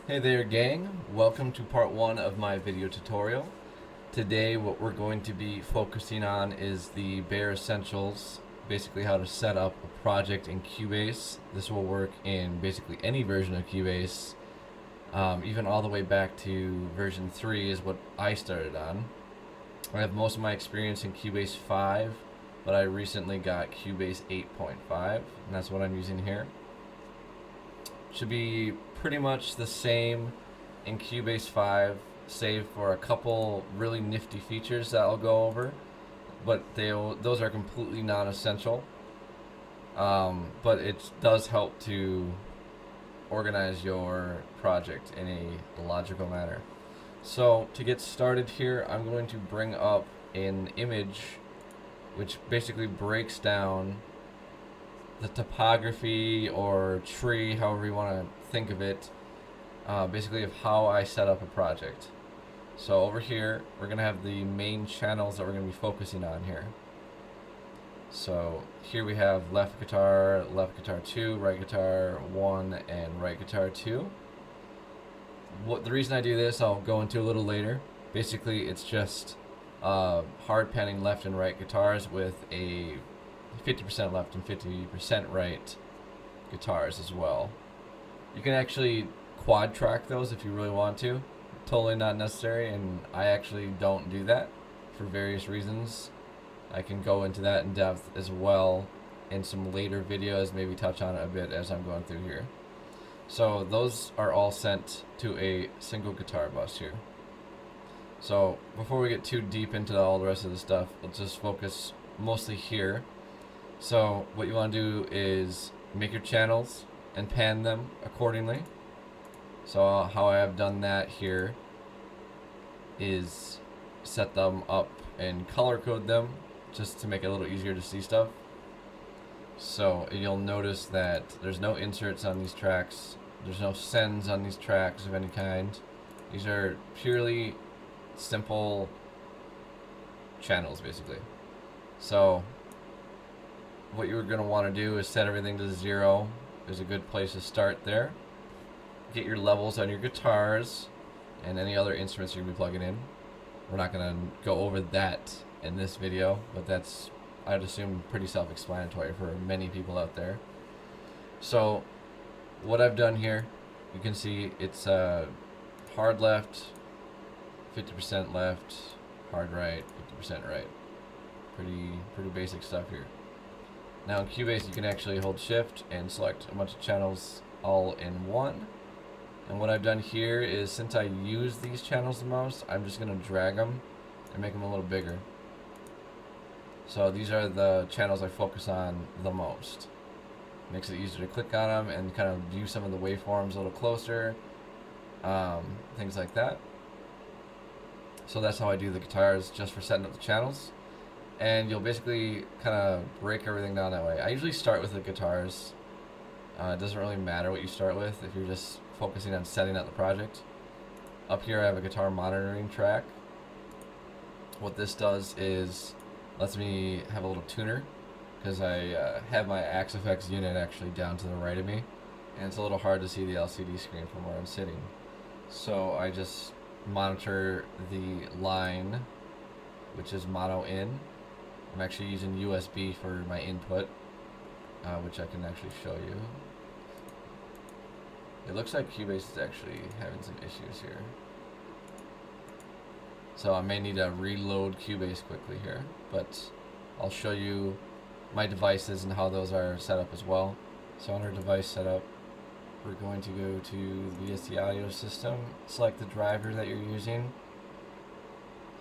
Hey there gang, welcome to part 1 of my video tutorial. Today what we're going to be focusing on is the bare essentials, basically how to set up a project in Cubase. This will work in basically any version of Cubase, even all the way back to version 3 is what I started on. I have most of my experience in Cubase 5, but I recently got Cubase 8.5, and that's what I'm using here. Should be pretty much the same in Cubase 5, save for a couple really nifty features that I'll go over, but those are completely non-essential. But it does help to organize your project in a logical manner. So to get started here, I'm going to bring up an image which basically breaks down the topography or tree, however you want to think of it, basically of how I set up a project. So over here, we're going to have the main channels that we're going to be focusing on here. So here we have left guitar 2, right guitar 1, and right guitar 2. The reason I do this, I'll go into a little later. Basically, it's just hard panning left and right guitars with a 50% left and 50% right guitars as well. You can actually quad track those if you really want to. Totally not necessary, and I actually don't do that for various reasons. I can go into that in depth as well in some later videos, maybe touch on it a bit as I'm going through here. So those are all sent to a single guitar bus here. So before we get too deep into all the rest of the stuff, let's just focus mostly here. So what you want to do is make your channels and pan them accordingly. So how I have done that here is set them up and color code them just to make it a little easier to see stuff. So you'll notice that there's no inserts on these tracks, there's no sends on these tracks of any kind. These are purely simple channels basically. So what you're going to want to do is set everything to 0. Is a good place to start there. Get your levels on your guitars and any other instruments you're going to be plugging in. We're not going to go over that in this video, but that's, I'd assume, pretty self-explanatory for many people out there. So what I've done here, you can see it's hard left, 50% left, hard right, 50% right. Pretty basic stuff here. Now in Cubase you can actually hold shift and select a bunch of channels all in one. And what I've done here is, since I use these channels the most, I'm just going to drag them and make them a little bigger. So these are the channels I focus on the most. Makes it easier to click on them and kind of view some of the waveforms a little closer, things like that. So that's how I do the guitars, just for setting up the channels. And you'll basically kind of break everything down that way. I usually start with the guitars. It doesn't really matter what you start with if you're just focusing on setting up the project. Up here I have a guitar monitoring track. What this does is lets me have a little tuner, because I have my Axe-Fx unit actually down to the right of me, and it's a little hard to see the LCD screen from where I'm sitting. So I just monitor the line, which is mono in. I'm actually using USB for my input, which I can actually show you. It looks like Cubase is actually having some issues here. So I may need to reload Cubase quickly here, but I'll show you my devices and how those are set up as well. So under device setup, we're going to go to the VST audio system, select the driver that you're using.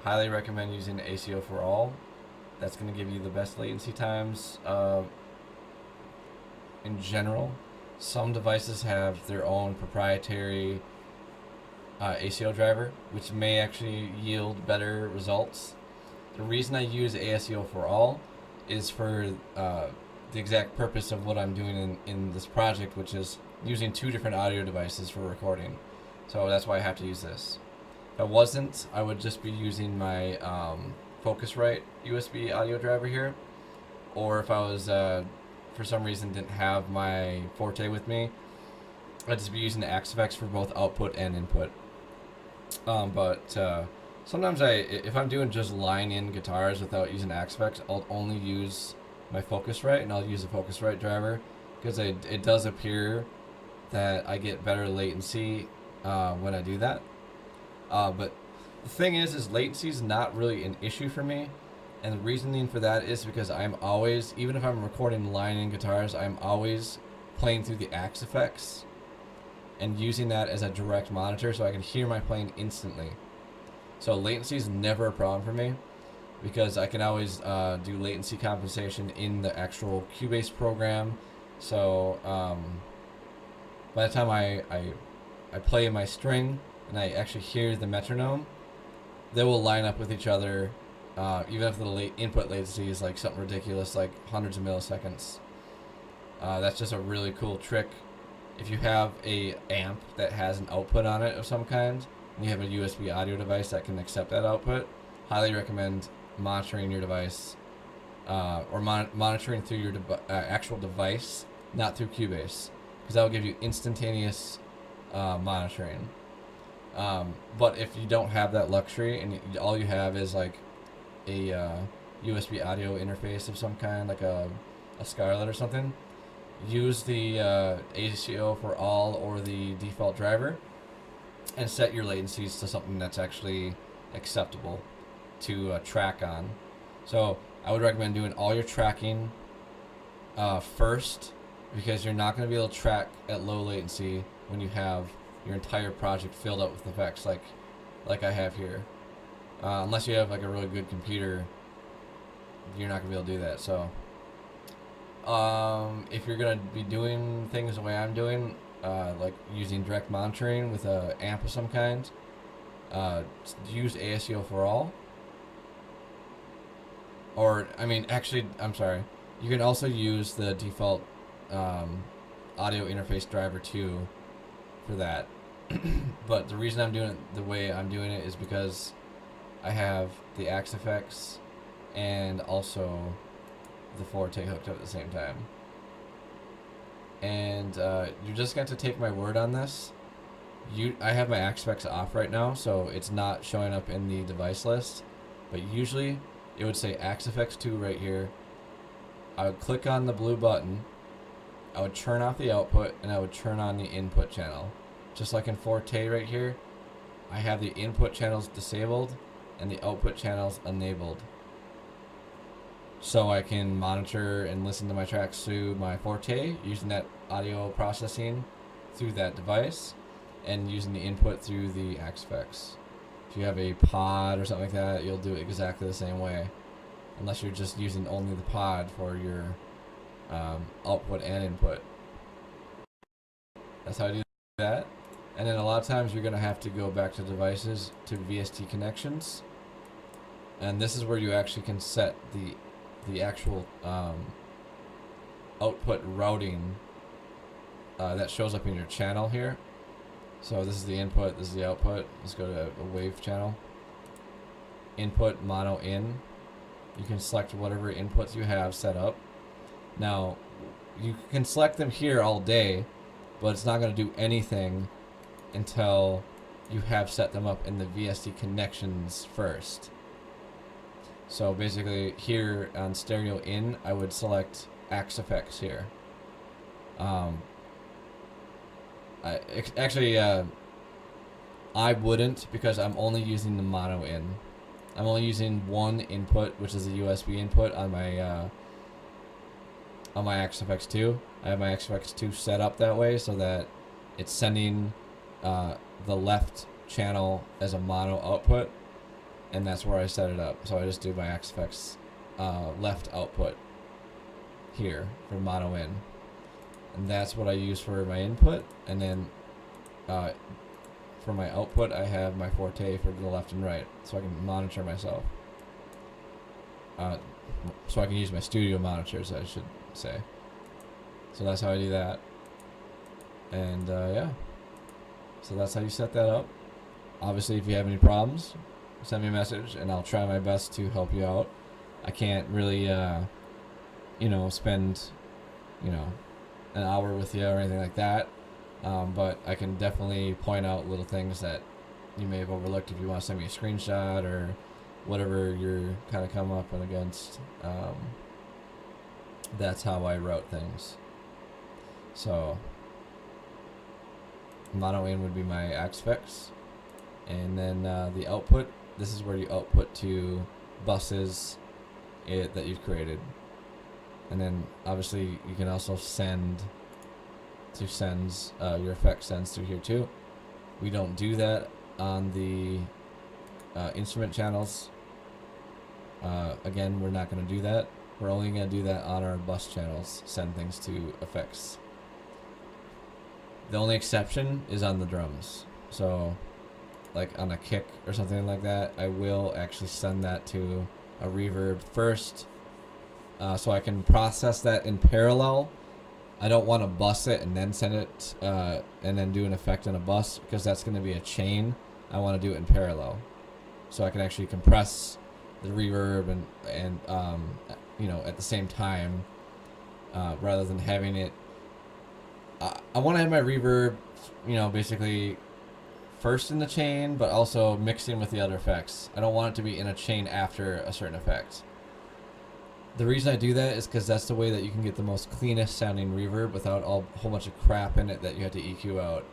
Highly recommend using ACO for all. That's going to give you the best latency times in general. Some devices have their own proprietary ACO driver, which may actually yield better results. The reason I use ASIO for all is for the exact purpose of what I'm doing in this project, which is using 2 different audio devices for recording. So that's why I have to use this. If I wasn't, I would just be using my Focusrite USB audio driver here, or if I was for some reason didn't have my Forte with me, I'd just be using the Axe-Fx for both output and input. But sometimes if I'm doing just line-in guitars without using Axe-Fx, I'll only use my Focusrite, and I'll use a Focusrite driver because it does appear that I get better latency when I do that. But the thing is latency is not really an issue for me, and the reasoning for that is because I'm always, even if I'm recording line-in guitars, I'm always playing through the Axe-Fx and using that as a direct monitor so I can hear my playing instantly. So latency is never a problem for me because I can always do latency compensation in the actual Cubase program. So by the time I play my string and I actually hear the metronome, they will line up with each other, even if the input latency is like something ridiculous, like hundreds of milliseconds. That's just a really cool trick. If you have a amp that has an output on it of some kind, and you have a USB audio device that can accept that output, highly recommend monitoring your device, or monitoring through your actual device, not through Cubase, because that will give you instantaneous monitoring. But if you don't have that luxury and all you have is like a USB audio interface of some kind, like a Scarlett or something, use the ACO for all or the default driver and set your latencies to something that's actually acceptable to track on. So I would recommend doing all your tracking first, because you're not going to be able to track at low latency when you have your entire project filled up with effects like I have here. Unless you have like a really good computer, you're not going to be able to do that. So if you're going to be doing things the way I'm doing, like using direct monitoring with a amp of some kind, use ASIO for all. Or, I mean, actually, I'm sorry. You can also use the default audio interface driver too for that. But the reason I'm doing it the way I'm doing it is because I have the Axe-Fx and also the Forte hooked up at the same time. And you're just going to take my word on this. I have my Axe-Fx off right now, so it's not showing up in the device list. But usually it would say Axe-Fx 2 right here. I would click on the blue button, I would turn off the output, and I would turn on the input channel. Just like in Forte right here, I have the input channels disabled and the output channels enabled. So I can monitor and listen to my tracks through my Forte using that audio processing through that device and using the input through the Axe-Fx. If you have a pod or something like that, you'll do it exactly the same way, unless you're just using only the pod for your output and input. That's how I do that. And then a lot of times you're going to have to go back to devices, to VST connections, and this is where you actually can set the actual output routing that shows up in your channel here. So this is the input, this is the output. Let's go to a wave channel. Input mono in. You can select whatever inputs you have set up. Now, you can select them here all day, but it's not going to do anything until you have set them up in the VST connections first. So basically here on stereo in, I would select Axe-Fx here. I wouldn't, because I'm only using the mono in. I'm only using one input, which is a USB input on my Axe-Fx 2. I have my Axe-Fx 2 set up that way so that it's sending the left channel as a mono output, and that's where I set it up. So I just do my Axe-Fx left output here for mono in, and that's what I use for my input. And then for my output, I have my Forte for the left and right, so I can monitor myself. So I can use my studio monitors, I should say. So that's how I do that. And yeah, so that's how you set that up. Obviously, if you have any problems, send me a message and I'll try my best to help you out. I can't really spend an hour with you or anything like that. but I can definitely point out little things that you may have overlooked if you want to send me a screenshot or whatever you're kind of coming up against. That's how I route things. So mono in would be my Axfix, and then the output. This is where you output to buses that you've created, and then obviously you can also send to sends your effect sends through here too. We don't do that on the instrument channels. Again, we're not going to do that. We're only going to do that on our bus channels, send things to effects. The only exception is on the drums. So like on a kick or something like that, I will actually send that to a reverb first, so I can process that in parallel. I don't want to bus it and then send it and then do an effect on a bus, because that's going to be a chain. I want to do it in parallel, so I can actually compress the reverb and you know, at the same time, rather than having it. I want to have my reverb, you know, basically first in the chain, but also mixing with the other effects. I don't want it to be in a chain after a certain effect. The reason I do that is because that's the way that you can get the most cleanest sounding reverb without a whole bunch of crap in it that you have to EQ out.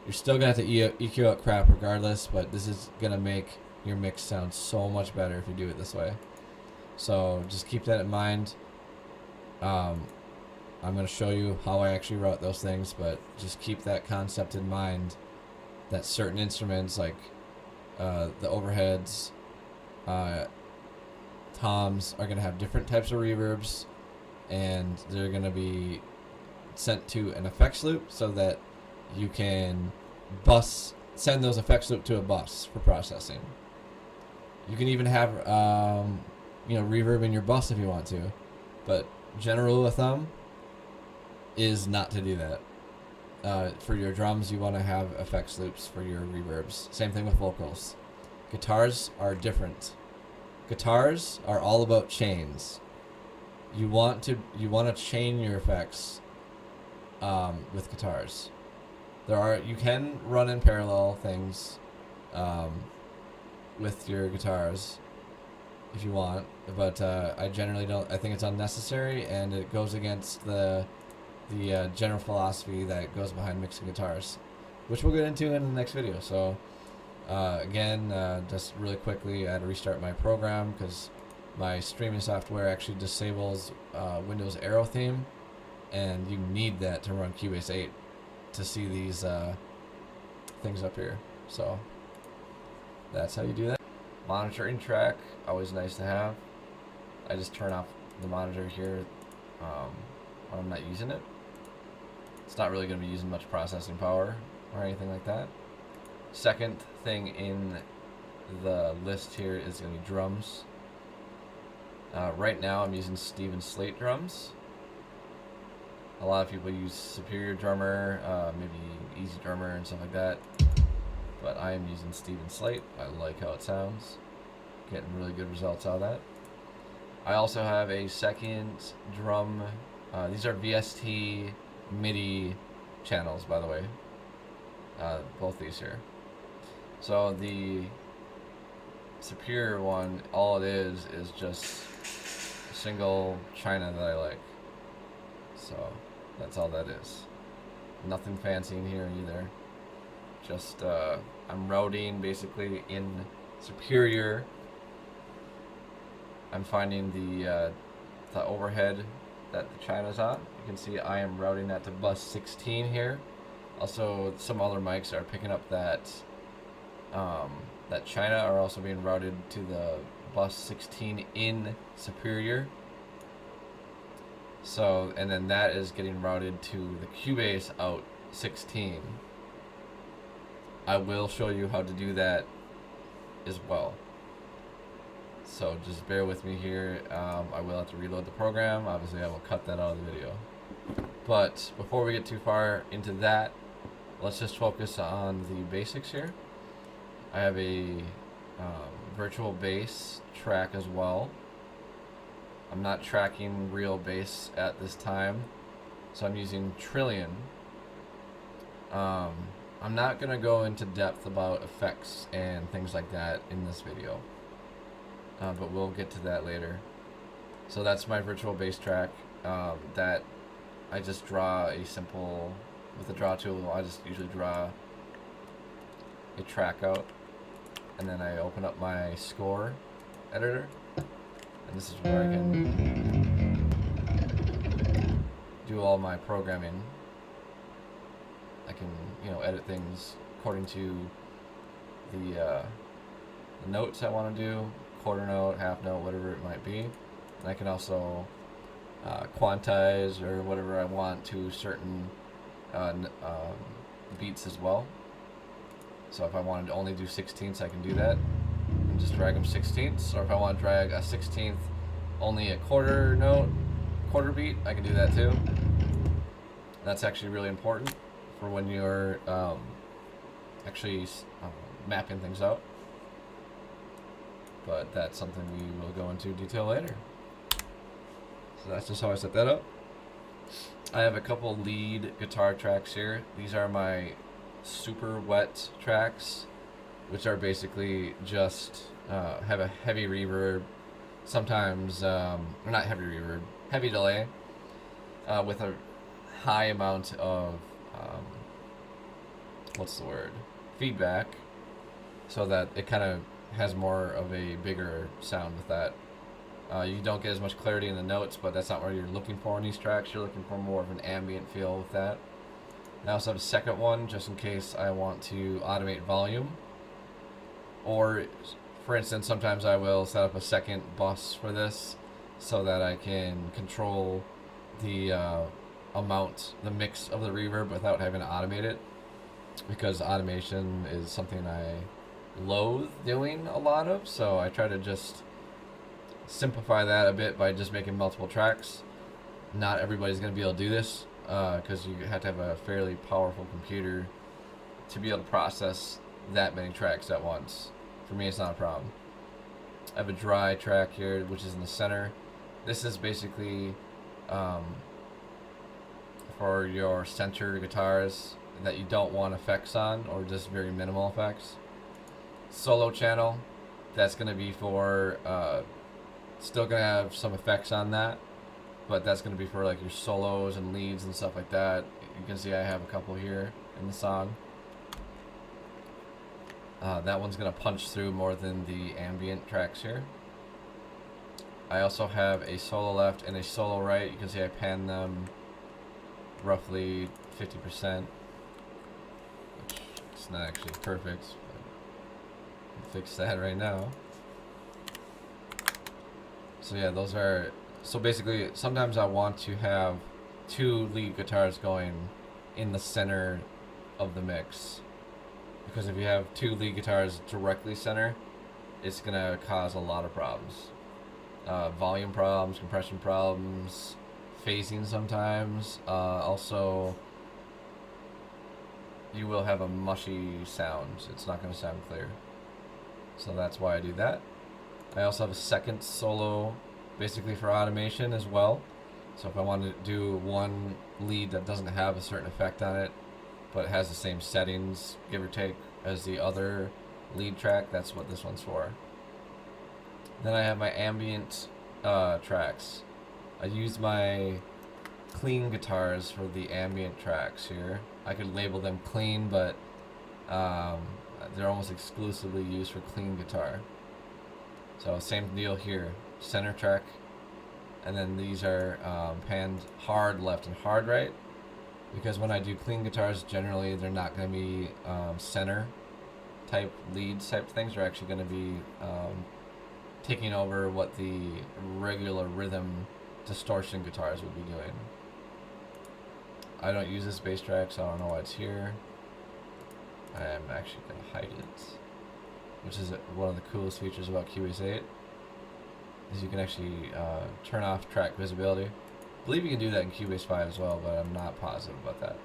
You're still going to have to EQ out crap regardless, but this is going to make your mix sound so much better if you do it this way. So just keep that in mind. I'm going to show you how I actually wrote those things, but just keep that concept in mind, that certain instruments like the overheads, toms are going to have different types of reverbs, and they're going to be sent to an effects loop so that you can send those effects loop to a bus for processing. You can even have you know, reverb in your bus if you want to, but general rule of thumb is not to do that. For your drums, you want to have effects loops for your reverbs. Same thing with vocals. Guitars are different. Guitars are all about chains. You want to chain your effects with guitars. You can run in parallel things with your guitars if you want, but I generally don't. I think it's unnecessary, and it goes against the general philosophy that goes behind mixing guitars, which we'll get into in the next video. So again, just really quickly, I had to restart my program because my streaming software actually disables Windows Aero theme, and you need that to run Cubase 8 to see these things up here. So that's how you do that. Monitoring track, always nice to have. I just turn off the monitor here when I'm not using it. It's not really going to be using much processing power or anything like that. Second thing in the list here is going to be drums. Right now I'm using Steven Slate drums. A lot of people use Superior Drummer, maybe Easy Drummer and stuff like that, but I am using Steven Slate. I like how it sounds. Getting really good results out of that. I also have a second drum. These are VST MIDI channels, by the way. Both these here. So the Superior one, all it is just a single China that I like. So that's all that is. Nothing fancy in here either. Just I'm routing basically in Superior. I'm finding the overhead that the China's on. You can see I am routing that to bus 16 here. Also, some other mics are picking up that that China are also being routed to the bus 16 in Superior. So, and then that is getting routed to the Cubase out 16. I will show you how to do that as well. So just bear with me here. I will have to reload the program. Obviously I will cut that out of the video. But before we get too far into that, let's just focus on the basics here. I have a virtual bass track as well. I'm not tracking real bass at this time, so I'm using Trillion. I'm not gonna go into depth about effects and things like that in this video, but we'll get to that later. So that's my virtual bass track that I just draw a simple, with the draw tool, I just usually draw a track out, and then I open up my score editor, and this is where I can do all my programming. I can, edit things according to the notes I want to do, quarter note, half note, whatever it might be. And I can also quantize or whatever I want to certain beats as well. So if I wanted to only do 16ths, I can do that and just drag them 16ths. Or if I want to drag a 16th only a quarter note, quarter beat, I can do that too. That's actually really important for when you're actually mapping things out. But that's something we will go into detail later. So that's just how I set that up. I have a couple lead guitar tracks here. These are my super wet tracks, which are basically just have a heavy reverb, sometimes, or not heavy reverb, heavy delay, with a high amount of, feedback, so that it kind of has more of a bigger sound with that. You don't get as much clarity in the notes, but that's not what you're looking for in these tracks. You're looking for more of an ambient feel with that. I also have a second one just in case I want to automate volume. Or, for instance, sometimes I will set up a second bus for this so that I can control the the mix of the reverb without having to automate it. Because automation is something I loathe doing a lot of, so I try to just simplify that a bit by just making multiple tracks. Not everybody's going to be able to do this, because you have to have a fairly powerful computer to be able to process that many tracks at once. For me, it's not a problem. I have a dry track here, which is in the center. This is basically for your center guitars that you don't want effects on, or just very minimal effects. Solo channel, that's going to be for still going to have some effects on that, but that's going to be for like your solos and leads and stuff like that. You can see I have a couple here in the song. That one's going to punch through more than the ambient tracks here. I also have a solo left and a solo right. You can see I pan them roughly 50%, which is not actually perfect, but I'll fix that right now. So yeah, those are, so basically sometimes I want to have two lead guitars going in the center of the mix, because if you have two lead guitars directly center, it's gonna cause a lot of problems. Volume problems, compression problems, phasing sometimes. Also, you will have a mushy sound. It's not going to sound clear. So that's why I do that. I also have a second solo basically for automation as well. So if I want to do one lead that doesn't have a certain effect on it, but it has the same settings, give or take, as the other lead track, that's what this one's for. Then I have my ambient tracks. I use my clean guitars for the ambient tracks here. I could label them clean, but they're almost exclusively used for clean guitar. So same deal here, center track, and then these are panned hard left and hard right, because when I do clean guitars, generally they're not going to be center type leads type things. They're actually going to be taking over what the regular rhythm distortion guitars would be doing. I don't use this bass track, so I don't know why it's here. I am actually going to hide it, which is one of the coolest features about Cubase 8, is you can actually turn off track visibility. I believe you can do that in Cubase 5 as well, but I'm not positive about that.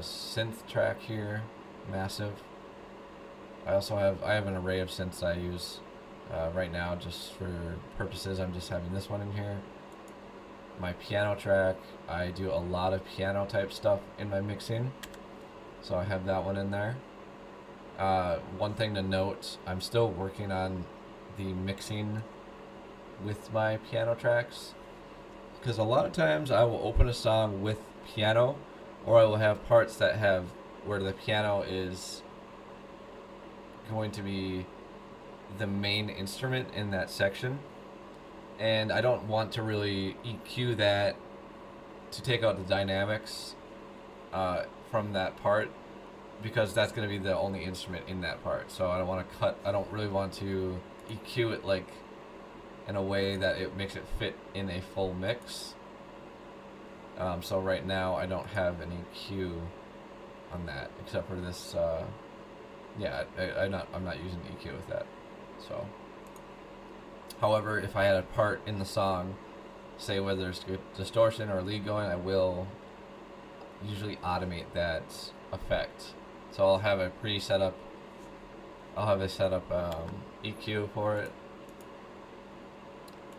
Synth track here, massive. I have an array of synths I use right now just for purposes. I'm just having this one in here. my piano track. I do a lot of piano type stuff in my mixing, so I have that one in there. One thing to note, I'm still working on the mixing with my piano tracks, because a lot of times I will open a song with piano, or I will have parts that have where the piano is going to be the main instrument in that section, and I don't want to really EQ that to take out the dynamics from that part, because that's going to be the only instrument in that part. So I don't want to cut. I don't really want to EQ it like in a way that it makes it fit in a full mix. So right now I don't have an EQ on that except for this. Yeah, I'm not using EQ with that. So, however, if I had a part in the song, say whether there's distortion or lead going, I will usually automate that effect. So I'll have a set up EQ for it,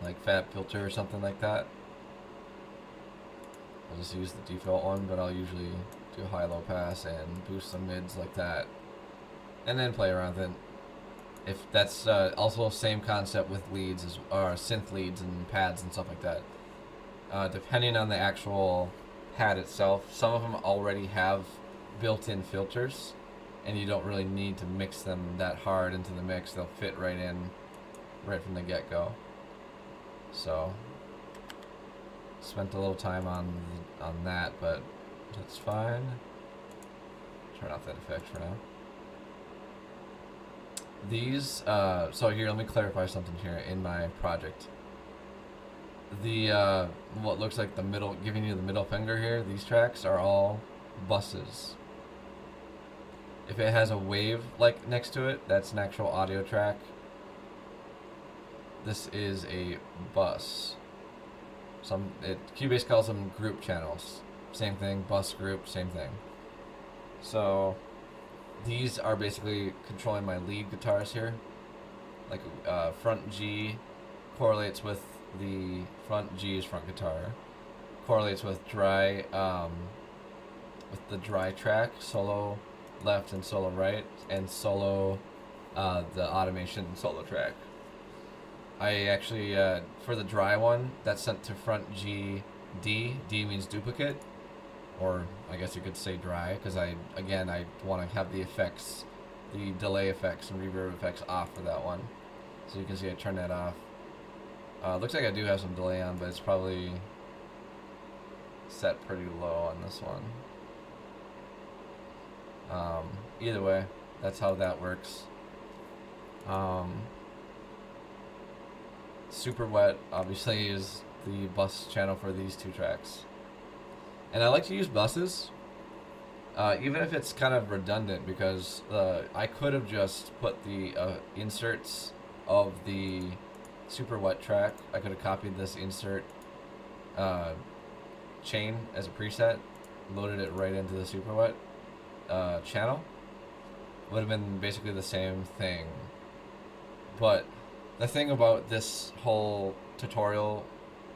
like Fab Filter or something like that. I'll just use the default one, but I'll usually do high-low pass and boost some mids like that, and then play around with it. If that's also same concept with leads or synth leads and pads and stuff like that. Depending on the actual pad itself, some of them already have built-in filters, and you don't really need to mix them that hard into the mix. They'll fit right in, right from the get-go. So, spent a little time on that, but that's fine. Turn off that effect for now. These, so here, let me clarify something here in my project. The, what looks like the middle, giving you the middle finger here, these tracks are all buses. If it has a wave like next to it, that's an actual audio track. This is a bus. Cubase calls them group channels. Same thing, bus group, same thing. So these are basically controlling my lead guitars here. Like front G correlates with the front G is front guitar. Correlates with dry, with the dry track, solo left and solo right, and solo, the automation solo track. I actually, for the dry one, that's sent to front G, D. D means duplicate, or I guess you could say dry, because I want to have the effects, the delay effects and reverb effects off for that one. So you can see I turn that off. Looks like I do have some delay on, but it's probably set pretty low on this one. Either way, that's how that works. Super Wet obviously is the bus channel for these two tracks, and I like to use buses, even if it's kind of redundant, because I could have just put the inserts of the Super Wet track. I could have copied this insert chain as a preset, loaded it right into the Super Wet channel. Would have been basically the same thing. But the thing about this whole tutorial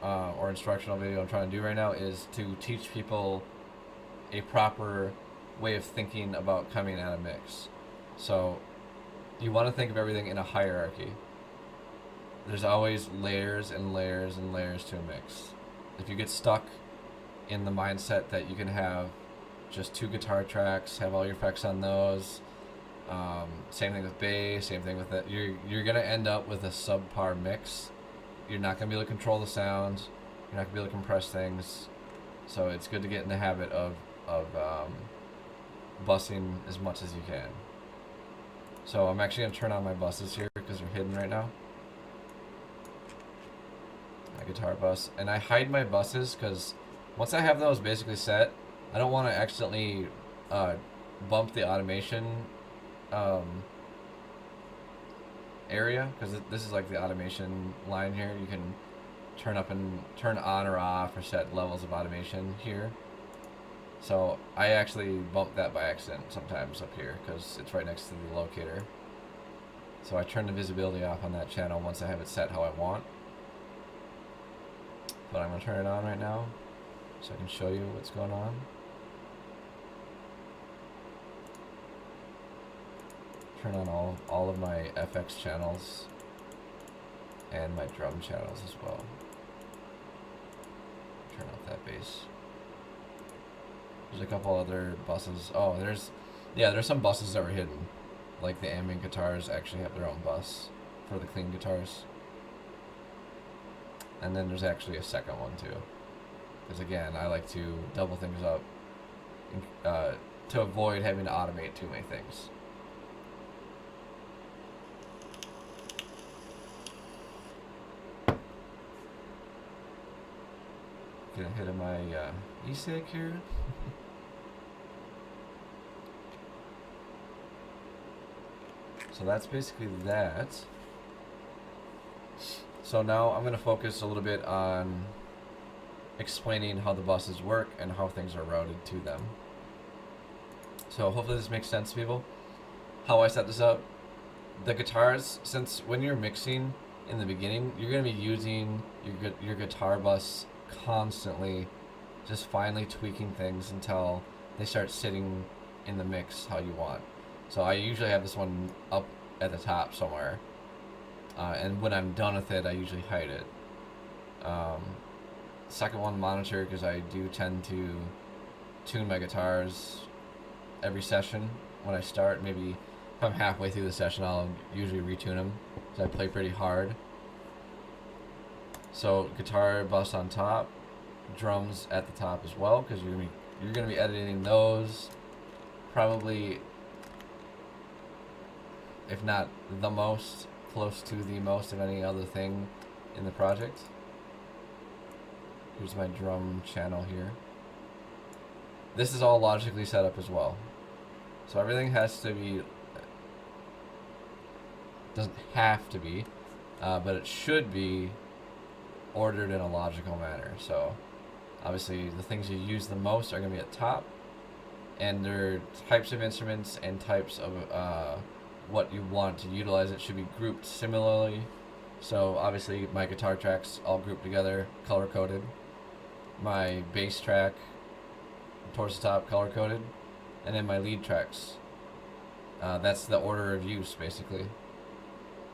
or instructional video I'm trying to do right now is to teach people a proper way of thinking about coming at a mix. So you want to think of everything in a hierarchy. There's always layers and layers and layers to a mix. If you get stuck in the mindset that you can have just two guitar tracks, have all your effects on those, same thing with bass, same thing with it, you're gonna end up with a subpar mix. You're not gonna be able to control the sounds. You're not gonna be able to compress things. So it's good to get in the habit of bussing as much as you can. So I'm actually gonna turn on my buses here because they're hidden right now. My guitar bus, and I hide my buses because once I have those basically set, I don't want to accidentally bump the automation area, because this is like the automation line here. You can turn on or off or set levels of automation here. So I actually bump that by accident sometimes up here because it's right next to the locator. So I turn the visibility off on that channel once I have it set how I want. but I'm gonna turn it on right now so I can show you what's going on. Turn on all of my FX channels and my drum channels as well. Turn off that bass. There's a couple other buses. Oh, there's some buses that were hidden. Like the ambient guitars actually have their own bus for the clean guitars. And then there's actually a second one too. Because again, I like to double things up to avoid having to automate too many things. Get a hit of my e-cig here. So that's basically that. So now I'm going to focus a little bit on explaining how the buses work and how things are routed to them. So hopefully this makes sense to people. How I set this up. The guitars, since when you're mixing in the beginning, you're going to be using your guitar bus constantly, just finely tweaking things until they start sitting in the mix how you want. So I usually have this one up at the top somewhere, and when I'm done with it, I usually hide it. Second one, monitor, because I do tend to tune my guitars every session when I start. Maybe if I'm halfway through the session, I'll usually retune them because I play pretty hard. So guitar bus on top, drums at the top as well, because you're gonna be editing those probably, if not the most, close to the most of any other thing in the project. Here's my drum channel here. This is all logically set up as well. So everything has to be, doesn't have to be, but it should be ordered in a logical manner. So obviously the things you use the most are going to be at top, and their types of instruments and types of what you want to utilize it should be grouped similarly. So obviously my guitar tracks all grouped together, color coded. My bass track towards the top, color coded, and then my lead tracks. That's the order of use basically,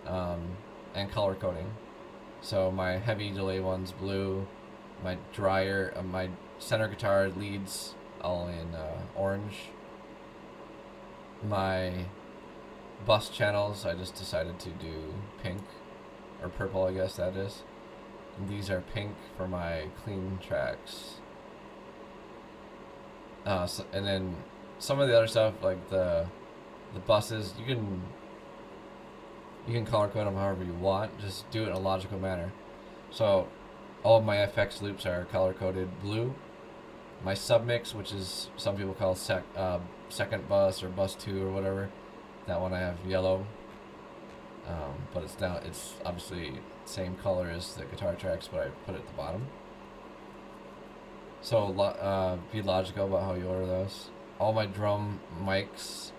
and color coding. So my heavy delay one's blue, my drier, my center guitar leads all in orange. My bus channels, I just decided to do pink, or purple I guess that is. And these are pink for my clean tracks. And then some of the other stuff, like the buses, you can color code them however you want. Just do it in a logical manner. So all of my FX loops are color coded blue. My submix, which is some people call second bus or bus 2 or whatever, that one I have yellow. But it's obviously same color as the guitar tracks, but I put it at the bottom. So be logical about how you order those. All my drum mics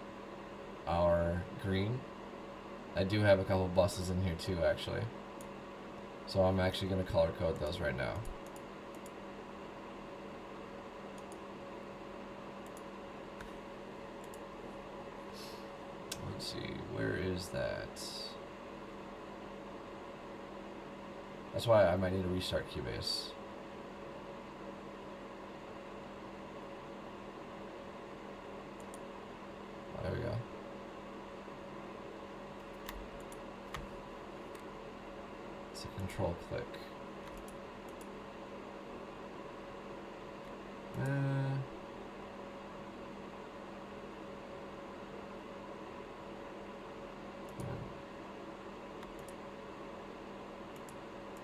are green. I do have a couple buses in here too, actually. So I'm actually going to color code those right now. Let's see, where is that? That's why I might need to restart Cubase. Oh, there we go. It's a control click.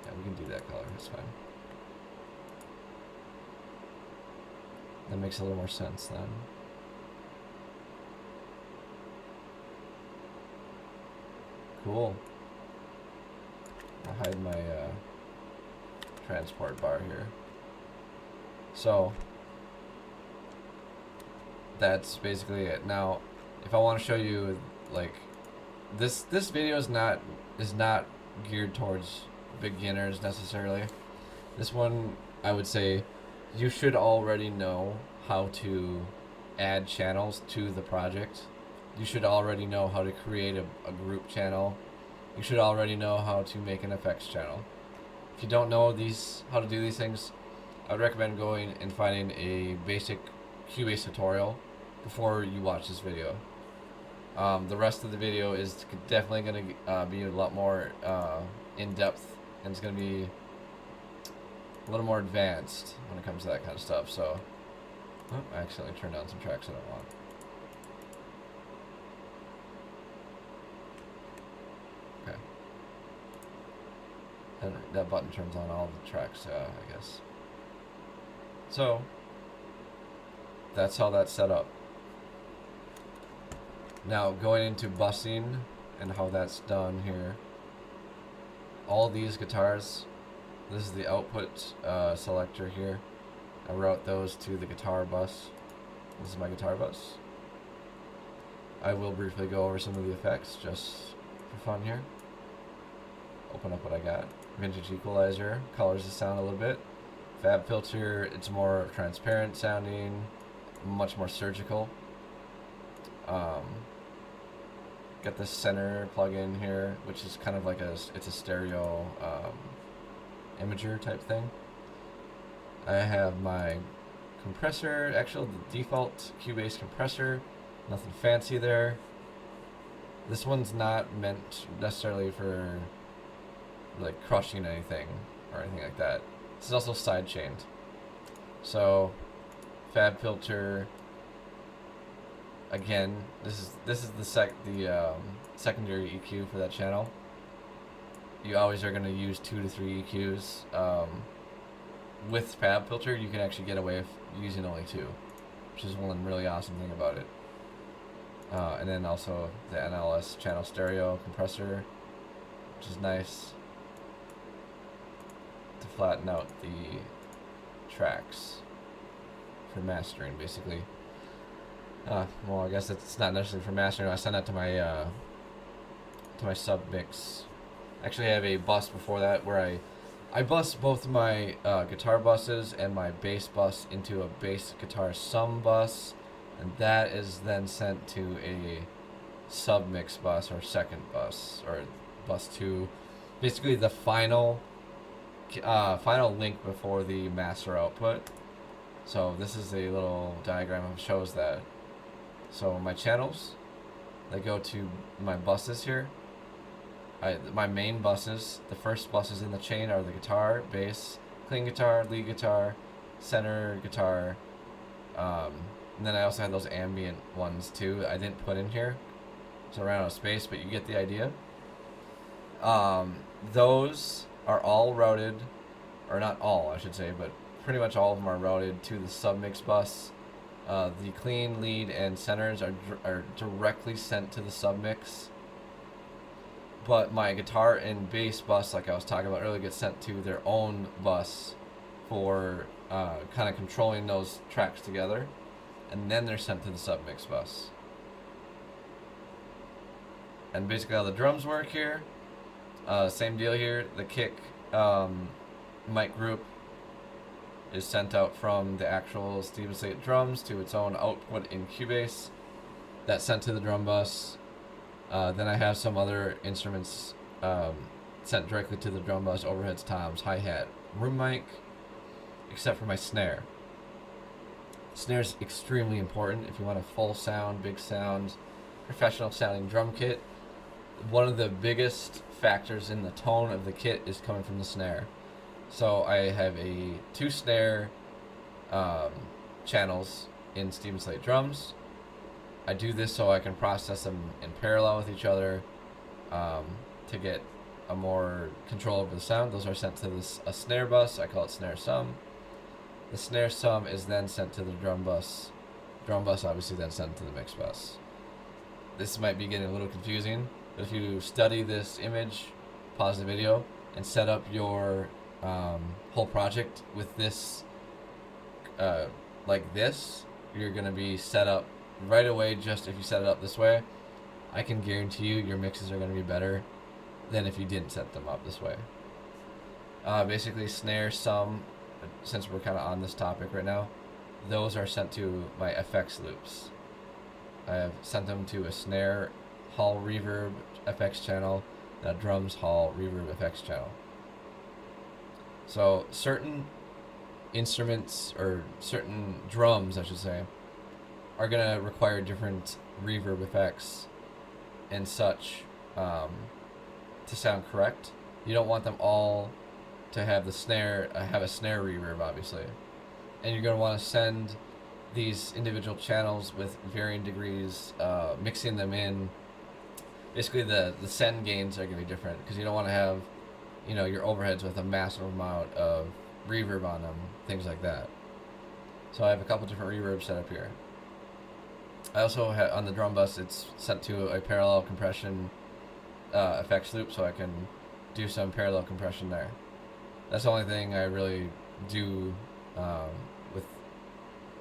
Yeah, we can do that color, that's fine. That makes a little more sense then. Cool. I'll hide my transport bar here. So that's basically it. Now, if I want to show you, like, this video is not geared towards beginners necessarily. This one, I would say, you should already know how to add channels to the project. You should already know how to create a group channel. You should already know how to make an effects channel. If you don't know how to do these things, I would recommend going and finding a basic Cubase tutorial before you watch this video. The rest of the video is definitely going to be a lot more in depth, and it's going to be a little more advanced when it comes to that kind of stuff. So, I accidentally turned down some tracks I don't want. Okay. And that button turns on all the tracks, I guess. So, that's how that's set up. Now, going into busing and how that's done here. All these guitars, this is the output selector here. I route those to the guitar bus. This is my guitar bus. I will briefly go over some of the effects just for fun here. Open up what I got. Vintage equalizer, colors the sound a little bit. Fab filter, it's more transparent sounding, much more surgical. Got the center plug-in here, which is kind of like it's a stereo imager type thing. I have my compressor, actually the default Cubase compressor, nothing fancy there. This one's not meant necessarily for like crushing anything or anything like that. This is also side chained. So fab filter, again, this is the secondary EQ for that channel. You always are going to use 2 to 3 EQs. With fab filter, you can actually get away with using only 2, which is one really awesome thing about it. And then also the NLS channel stereo compressor, which is nice to flatten out the tracks for mastering, basically. Well, I guess it's not necessarily for mastering. I send that to my sub mix. Actually, I have a bus before that where I bus both my guitar buses and my bass bus into a bass guitar sum bus, and that is then sent to a sub mix bus or second bus or bus 2. Basically, the final link before the master output. So this is a little diagram that shows that. So my channels, they go to my buses here. My main buses, the first buses in the chain are the guitar, bass, clean guitar, lead guitar, center guitar, and then I also had those ambient ones too. I didn't put in here, so I ran out of space, but you get the idea. Those are all routed, or not all, I should say, but pretty much all of them are routed to the submix bus. The clean, lead, and centers are directly sent to the submix. But my guitar and bass bus, like I was talking about earlier, gets sent to their own bus for kind of controlling those tracks together. And then they're sent to the submix bus. And basically how the drums work here, same deal here. The kick mic group is sent out from the actual Steven Slate drums to its own output in Cubase. That's sent to the drum bus. Then I have some other instruments sent directly to the drum bus: overheads, toms, hi-hat, room mic, except for my snare. Snare's extremely important if you want a full sound, big sound, professional sounding drum kit. One of the biggest factors in the tone of the kit is coming from the snare. So I have 2 snare channels in Steven Slate drums. I do this so I can process them in parallel with each other to get a more control over the sound. Those are sent to a snare bus. I call it snare sum. The snare sum is then sent to the drum bus. Drum bus obviously then sent to the mix bus. This might be getting a little confusing, but if you study this image, pause the video, and set up your whole project with this like this, you're going to be set up right away. Just if you set it up this way, I can guarantee you your mixes are going to be better than if you didn't set them up this way. Basically, snare, sum, since we're kind of on this topic right now, those are sent to my FX loops. I have sent them to a snare hall reverb FX channel and a drums hall reverb FX channel. So certain instruments, or certain drums I should say, are going to require different reverb effects and such to sound correct. You don't want them all to have the snare, have a snare reverb, obviously. And you're going to want to send these individual channels with varying degrees, mixing them in. Basically, the send gains are going to be different because you don't want to have, you know, your overheads with a massive amount of reverb on them, things like that. So I have a couple different reverbs set up here. I also have on the drum bus, it's sent to a parallel compression effects loop, so I can do some parallel compression there. That's the only thing I really do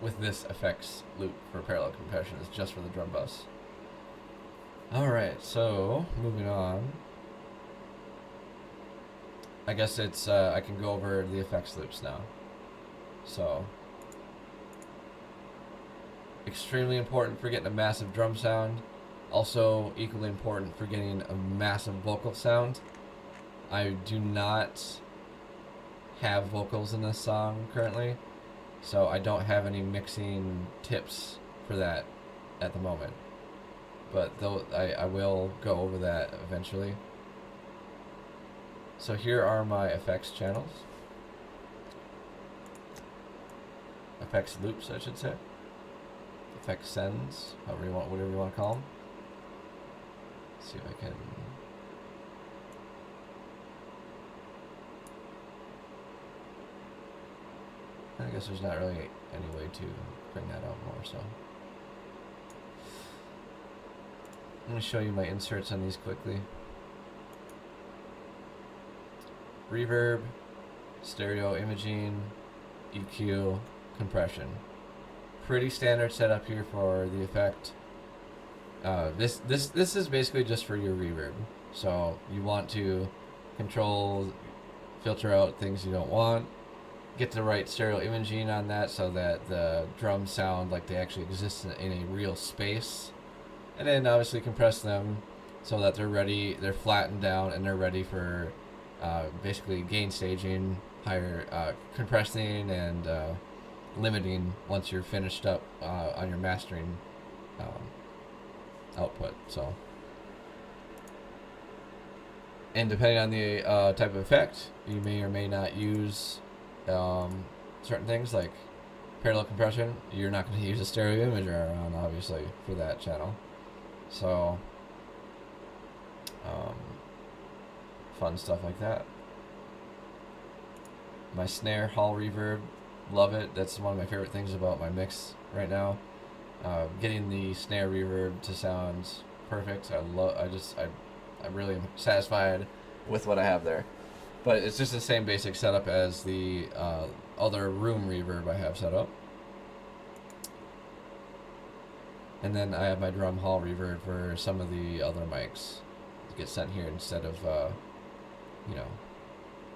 with this effects loop for parallel compression, is just for the drum bus. Alright, so moving on. I guess it's I can go over the effects loops now. So extremely important for getting a massive drum sound. Also equally important for getting a massive vocal sound. I do not have vocals in this song currently, so I don't have any mixing tips for that at the moment. But though I will go over that eventually. So here are my effects channels. Effects loops, I should say. Effects sends, however you want, whatever you want to call them. Let's see if I can. I guess there's not really any way to bring that out more, so. I'm going to show you my inserts on these quickly. Reverb, stereo imaging, EQ, compression. Pretty standard setup here for the effect. This is basically just for your reverb. So you want to control, filter out things you don't want, get the right stereo imaging on that so that the drums sound like they actually exist in a real space, and then obviously compress them so that they're ready, they're flattened down and they're ready for basically gain staging, higher compressing and limiting once you're finished up on your mastering output. So, and depending on the type of effect, you may or may not use certain things like parallel compression. You're not going to use a stereo imager on, obviously, for that channel. So fun stuff like that. My snare hall reverb, love it. That's one of my favorite things about my mix right now. Getting the snare reverb to sound perfect. I'm really satisfied with what I have there. But it's just the same basic setup as the other room reverb I have set up. And then I have my drum hall reverb for some of the other mics to get sent here instead of, you know,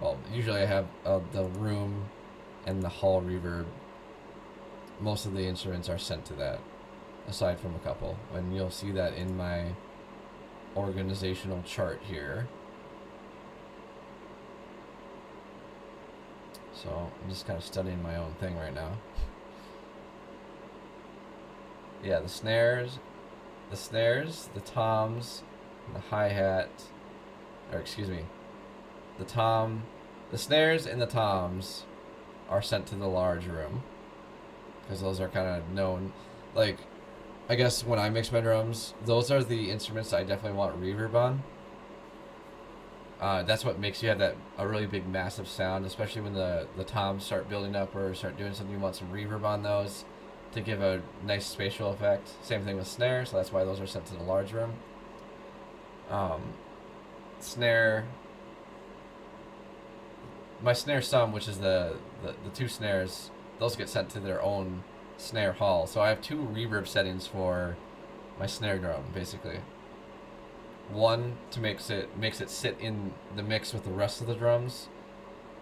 well, usually I have the room and the hall reverb. Most of the instruments are sent to that, aside from a couple. And you'll see that in my organizational chart here. So I'm just kind of studying my own thing right now. Yeah, the snares, the toms, and the hi-hat, or excuse me, the snares and the toms are sent to the large room, because those are kind of known. Like, I guess when I mix my drums, those are the instruments I definitely want reverb on. That's what makes you have a really big, massive sound, especially when the toms start building up or start doing something. You want some reverb on those to give a nice spatial effect. Same thing with snare, so that's why those are sent to the large room. Snare, my snare sum, which is the two snares, those get sent to their own snare hall. So I have two reverb settings for my snare drum, basically. One to makes it sit in the mix with the rest of the drums.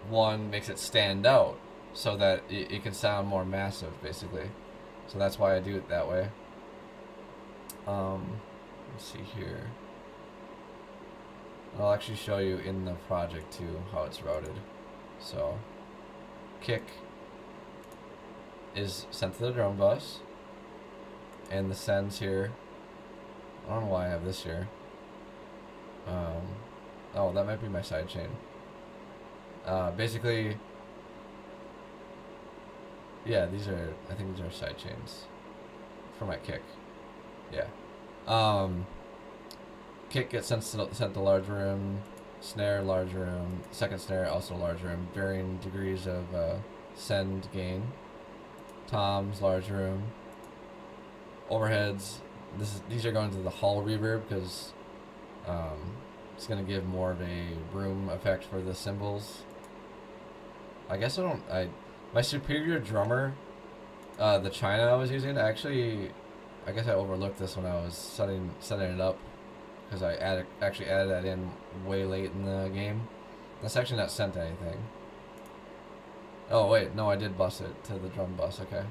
one makes it stand out so that it can sound more massive, basically. So that's why I do it that way. Let's see here. I'll actually show you in the project too how it's routed. So kick is sent to the drum bus, and the sends here, I don't know why I have this here. Oh, that might be my side chain. Basically, yeah, I think these are side chains for my kick. Yeah. Kick gets sent to large room, snare large room, second snare also large room, varying degrees of send gain. Toms large room. Overheads, these are going to the hall reverb because it's gonna give more of a room effect for the cymbals. I guess my superior drummer, the China I was using, I guess I overlooked this when I was setting it up because I actually added that in way late in the game. That's actually not sent to anything. Oh wait, no, I did bus it to the drum bus, okay.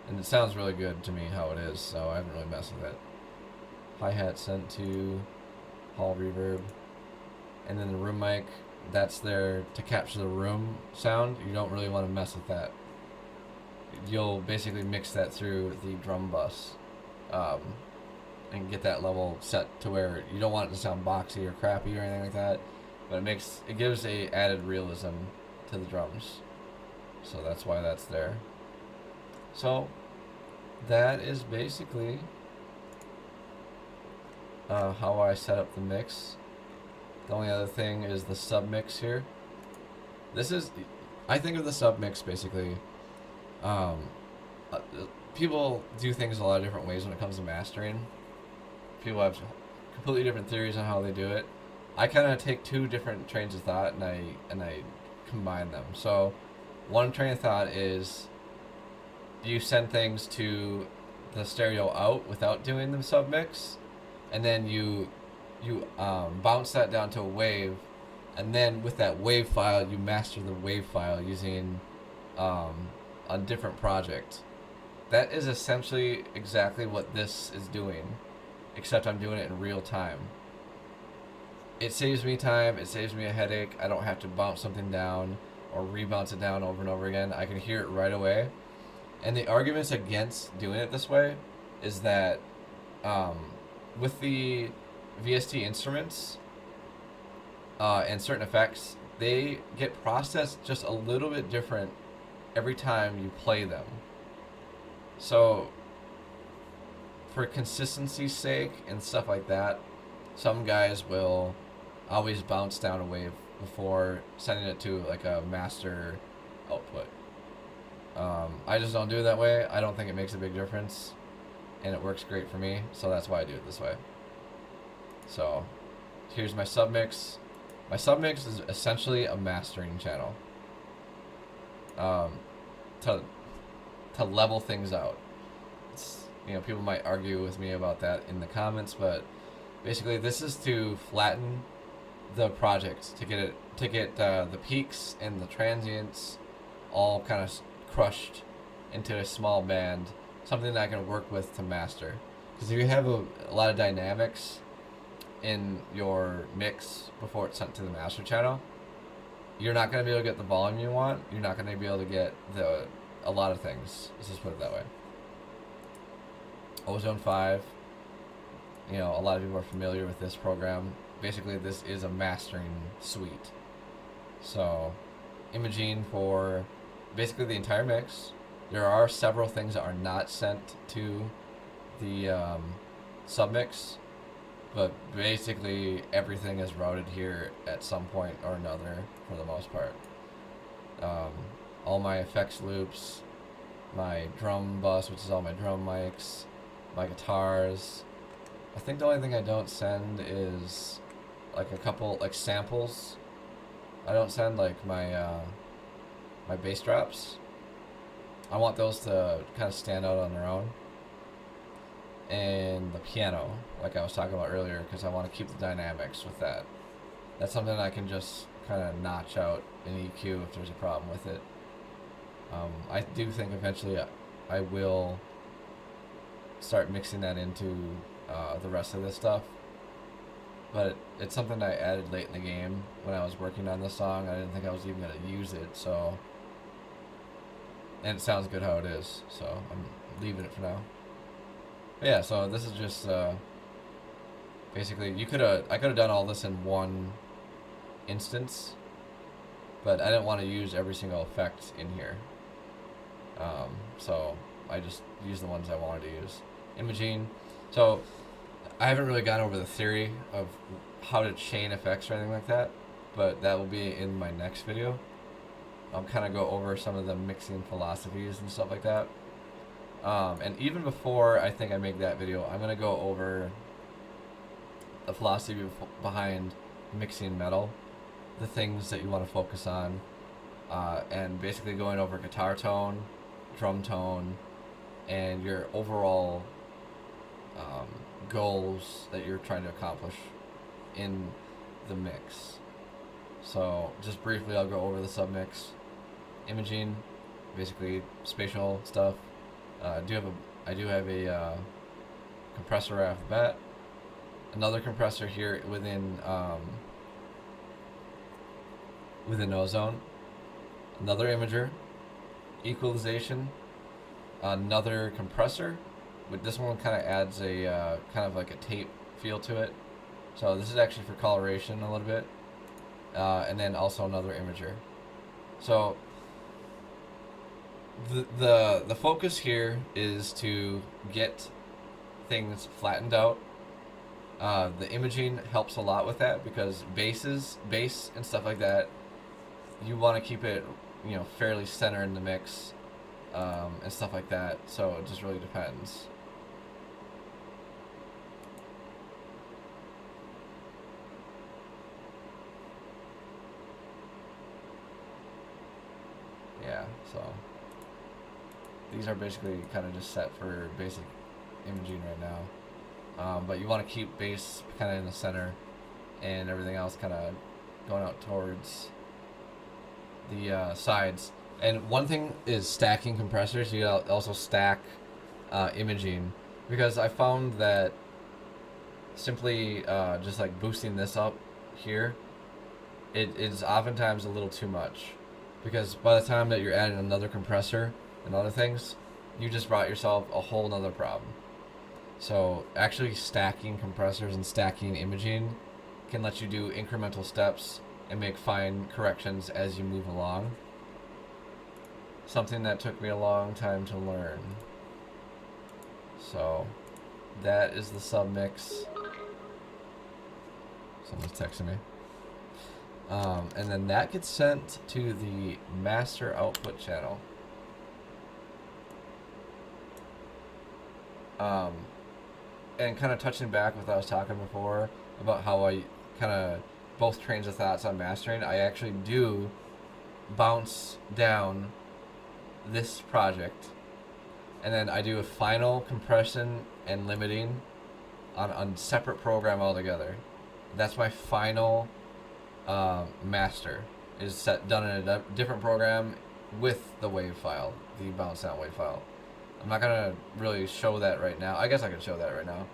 And it sounds really good to me how it is, so I haven't really messed with it. Hi-hat sent to hall reverb. And then the room mic, that's there to capture the room sound. You don't really want to mess with that. You'll basically mix that through the drum bus and get that level set to where you don't want it to sound boxy or crappy or anything like that, but it gives a added realism to the drums. So that's why that's there. So that is basically how I set up the mix. The only other thing is the sub mix here. I think of the sub mix basically. People do things a lot of different ways when it comes to mastering. People have completely different theories on how they do it. I kind of take two different trains of thought and I combine them. So one train of thought is you send things to the stereo out without doing the sub mix, and then you bounce that down to a wave, and then with that wave file you master the wave file using a different project. That is essentially exactly what this is doing, except I'm doing it in real time. It saves me time, it saves me a headache. I don't have to bounce something down or rebounce it down over and over again. I can hear it right away. And the arguments against doing it this way is that with the VST instruments and certain effects, they get processed just a little bit different every time you play them. So for consistency's sake and stuff like that, some guys will always bounce down a wave before sending it to like a master output. I just don't do it that way. I don't think it makes a big difference, and it works great for me, so that's why I do it this way. So here's my submix. My submix is essentially a mastering channel to level things out. People might argue with me about that in the comments, but basically this is to flatten the project, to get the peaks and the transients all kind of crushed into a small band, something that I can work with to master. Because if you have a lot of dynamics in your mix before it's sent to the master channel, you're not going to be able to get the volume you want. You're not going to be able to get a lot of things. Let's just put it that way. Ozone 5, a lot of people are familiar with this program. Basically, this is a mastering suite. So, imaging for basically the entire mix. There are several things that are not sent to the submix, but basically everything is routed here at some point or another for the most part. All my effects loops, my drum bus, which is all my drum mics, my guitars. I think the only thing I don't send is like a couple like samples. I don't send like my my bass drops. I want those to kind of stand out on their own. And the piano, like I was talking about earlier, because I want to keep the dynamics with that. That's something I can just kind of notch out an EQ if there's a problem with it. I do think eventually I will start mixing that into the rest of this stuff. But it's something I added late in the game when I was working on this song. I didn't think I was even going to use it, so... And it sounds good how it is, so I'm leaving it for now. But yeah, so this is just... basically, I could have done all this in one instance, but I didn't want to use every single effect in here. So I just used the ones I wanted to use. Imaging. So I haven't really gone over the theory of how to chain effects or anything like that, but that will be in my next video. I'll kind of go over some of the mixing philosophies and stuff like that. And even before I think I make that video, I'm going to go over the philosophy behind mixing metal, the things that you want to focus on, and basically going over guitar tone, drum tone, and your overall goals that you're trying to accomplish in the mix. So just briefly, I'll go over the submix. Imaging, basically spatial stuff. I do have a compressor right off the bat. Another compressor here within Ozone. Another imager. Equalization. Another compressor. But this one kind of adds a kind of like a tape feel to it. So this is actually for coloration a little bit. And then also another imager. So the focus here is to get things flattened out. The imaging helps a lot with that because bass and stuff like that, you want to keep it, fairly center in the mix, and stuff like that. So it just really depends. Yeah, so these are basically kind of just set for basic imaging right now. But you want to keep bass kind of in the center and everything else kind of going out towards the sides. And one thing is stacking compressors. You also stack imaging, because I found that simply just like boosting this up here, it is oftentimes a little too much, because by the time that you're adding another compressor and other things, you just brought yourself a whole nother problem. So actually stacking compressors and stacking imaging can let you do incremental steps and make fine corrections as you move along. Something that took me a long time to learn. So that is the submix. Someone's texting me. And then that gets sent to the master output channel. And kind of touching back with what I was talking before about how I kind of both trains of thoughts on mastering, I actually do bounce down this project, and then I do a final compression and limiting on a separate program altogether. That's my final master, is done in a different program with the wave file, the bounce down wave file. I'm not gonna really show that right now. I guess I could show that right now.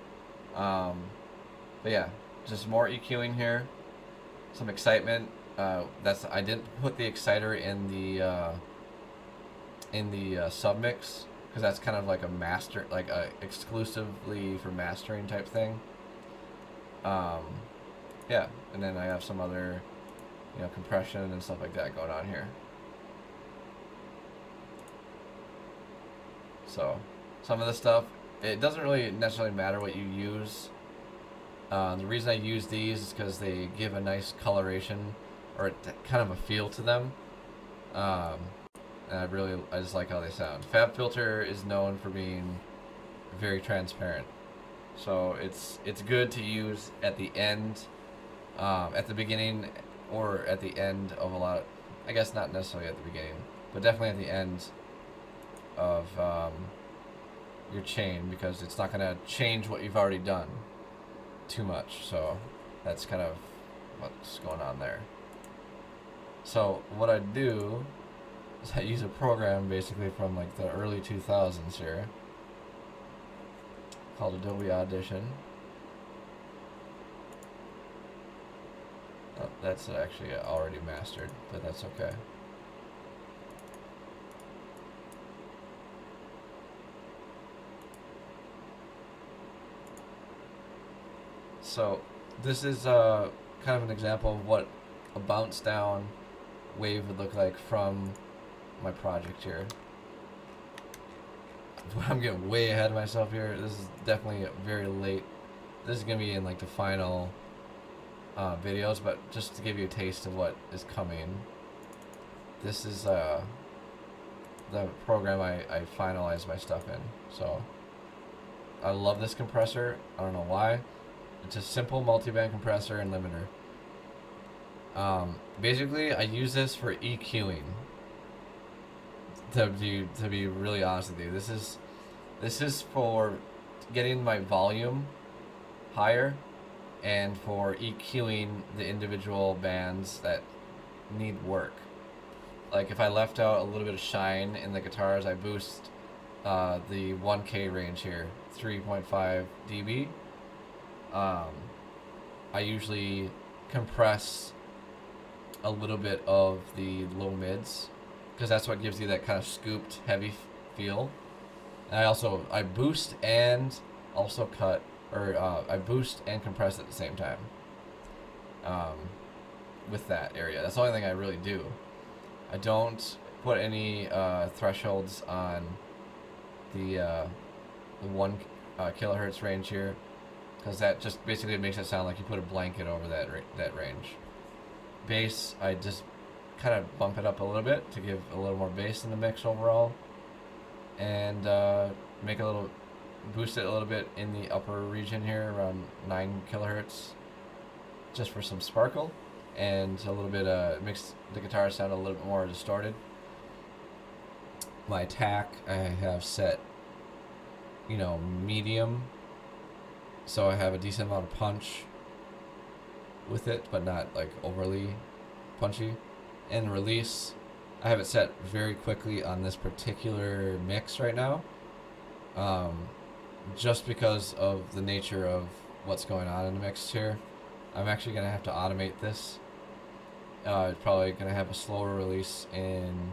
But yeah, just more EQing here, some excitement. I didn't put the exciter in the submix, because that's kind of like a master, like a exclusively for mastering type thing. Yeah, and then I have some other, compression and stuff like that going on here. So, some of the stuff, it doesn't really necessarily matter what you use. The reason I use these is because they give a nice coloration, or kind of a feel to them. And I just like how they sound. FabFilter is known for being very transparent. So it's good to use at the end, at the beginning, or at the end of a lot. I guess not necessarily at the beginning, but definitely at the end of your chain, because it's not going to change what you've already done too much. So that's kind of what's going on there. So what I do is I use a program basically from like the early 2000s here called Adobe Audition. Oh, that's actually already mastered, but that's okay. So this is kind of an example of what a bounce down wave would look like from my project here. I'm getting way ahead of myself here. This is definitely very late. This is gonna be in like the final videos, but just to give you a taste of what is coming. This is the program I finalized my stuff in. So I love this compressor. I don't know why. It's a simple multiband compressor and limiter. Basically, I use this for EQing. To be really honest with you, this is for getting my volume higher and for EQing the individual bands that need work. Like if I left out a little bit of shine in the guitars, I boost the 1K range here, 3.5 dB. I usually compress a little bit of the low mids because that's what gives you that kind of scooped heavy feel. And I boost and also cut, or I boost and compress at the same time with that area. That's the only thing I really do. I don't put any thresholds on the 1 kilohertz range here, because that just basically makes it sound like you put a blanket over that range. Bass, I just kind of bump it up a little bit to give a little more bass in the mix overall, and boost it a little bit in the upper region here around 9 kilohertz, just for some sparkle, and a little bit makes the guitar sound a little bit more distorted. My attack I have set, medium, so I have a decent amount of punch with it, but not like overly punchy. And release, I have it set very quickly on this particular mix right now, just because of the nature of what's going on in the mix here. I'm actually going to have to automate this. It's probably going to have a slower release in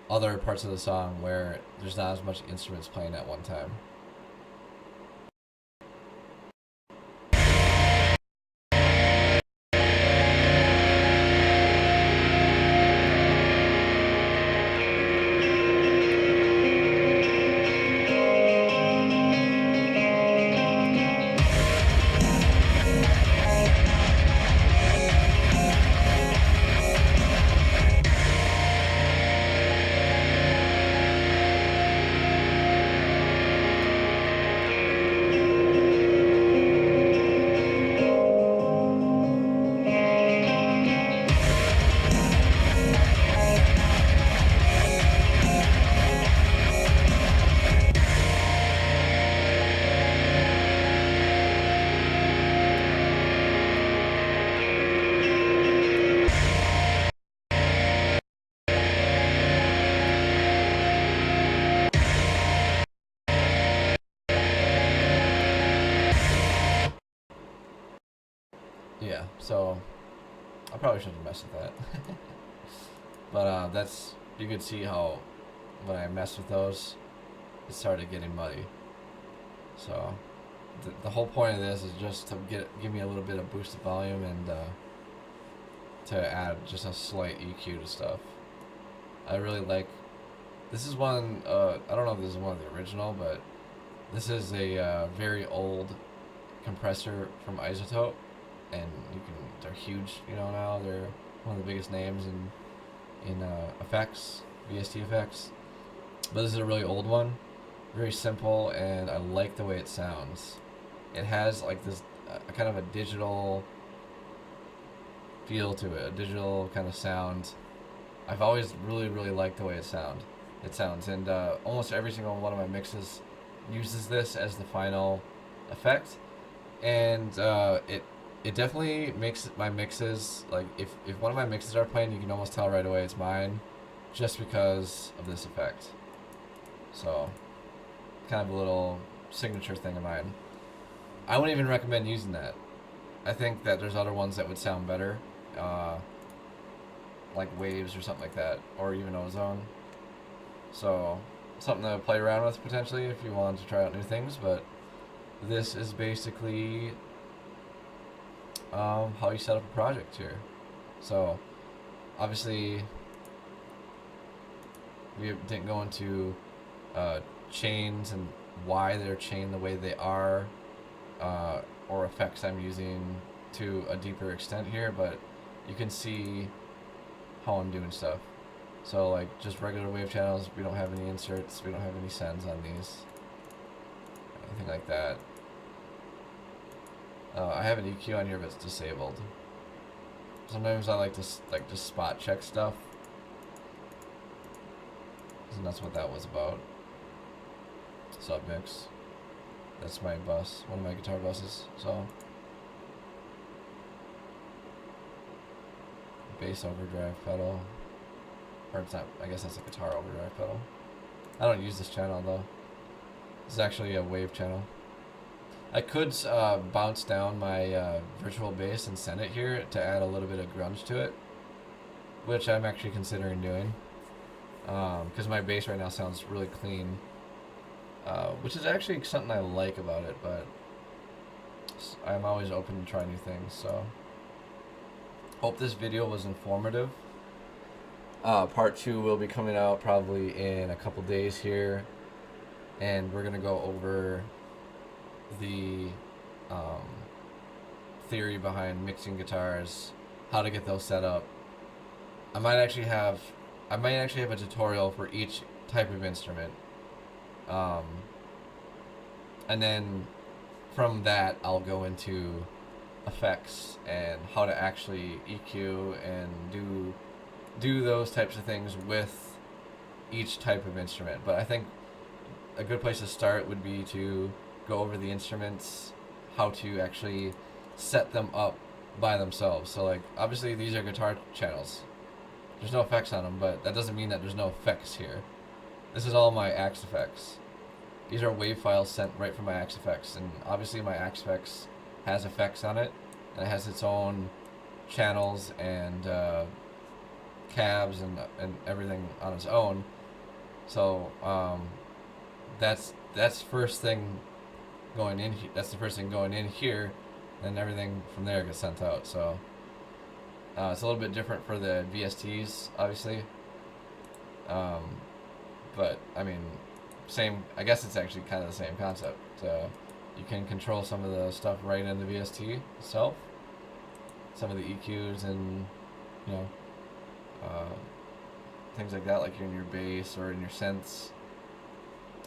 other parts of the song where there's not as much instruments playing at one time. Yeah, so I probably shouldn't mess with that. But you could see how when I messed with those, it started getting muddy. So the whole point of this is just to give me a little bit of boosted volume and to add just a slight EQ to stuff. I really like. This is one. I don't know if this is one of the original, but this is a very old compressor from Isotope, and they're huge. Now they're one of the biggest names in effects, VST effects. But this is a really old one, very simple, and I like the way it sounds. It has like this kind of a digital feel to it, a digital kind of sound. I've always really, really liked the way it sounds, and almost every single one of my mixes uses this as the final effect, and it definitely makes my mixes, like if one of my mixes are playing, you can almost tell right away it's mine, just because of this effect. So, kind of a little signature thing of mine. I wouldn't even recommend using that. I think that there's other ones that would sound better, like Waves or something like that, or even Ozone. So, something to play around with potentially if you want to try out new things, but this is basically how you set up a project here. So, obviously, we didn't go into chains and why they're chained the way they are, or effects I'm using to a deeper extent here, but you can see how I'm doing stuff. So like just regular wave channels, we don't have any inserts, we don't have any sends on these, anything like that. I have an EQ on here, but it's disabled. Sometimes I like to just spot check stuff, and that's what that was about. Submix. That's my bus, one of my guitar buses. So bass overdrive pedal, or it's not. I guess that's a guitar overdrive pedal. I don't use this channel though. This is actually a wave channel. I could bounce down my virtual bass and send it here to add a little bit of grunge to it, which I'm actually considering doing, because my bass right now sounds really clean, which is actually something I like about it, but I'm always open to try new things. So hope this video was informative. Part 2 will be coming out probably in a couple days here, and we're gonna go over the theory behind mixing guitars, how to get those set up. I might actually have a tutorial for each type of instrument, and then from that I'll go into effects and how to actually EQ and do those types of things with each type of instrument. But I think a good place to start would be to go over the instruments, how to actually set them up by themselves. So like obviously these are guitar channels, there's no effects on them, but that doesn't mean that there's no effects here. This is all my Axe-Fx. These are wave files sent right from my Axe-Fx, and obviously my Axe-Fx has effects on it, and it has its own channels and cabs and everything on its own. So that's first thing going in. That's the first thing going in here, and everything from there gets sent out. So it's a little bit different for the VSTs, obviously. But I mean, same. I guess it's actually kind of the same concept. You can control some of the stuff right in the VST itself. Some of the EQs and things like that, like in your bass or in your synths.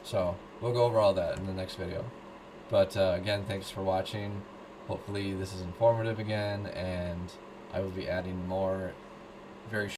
So we'll go over all that in the next video. But again, thanks for watching. Hopefully this is informative again, and I will be adding more very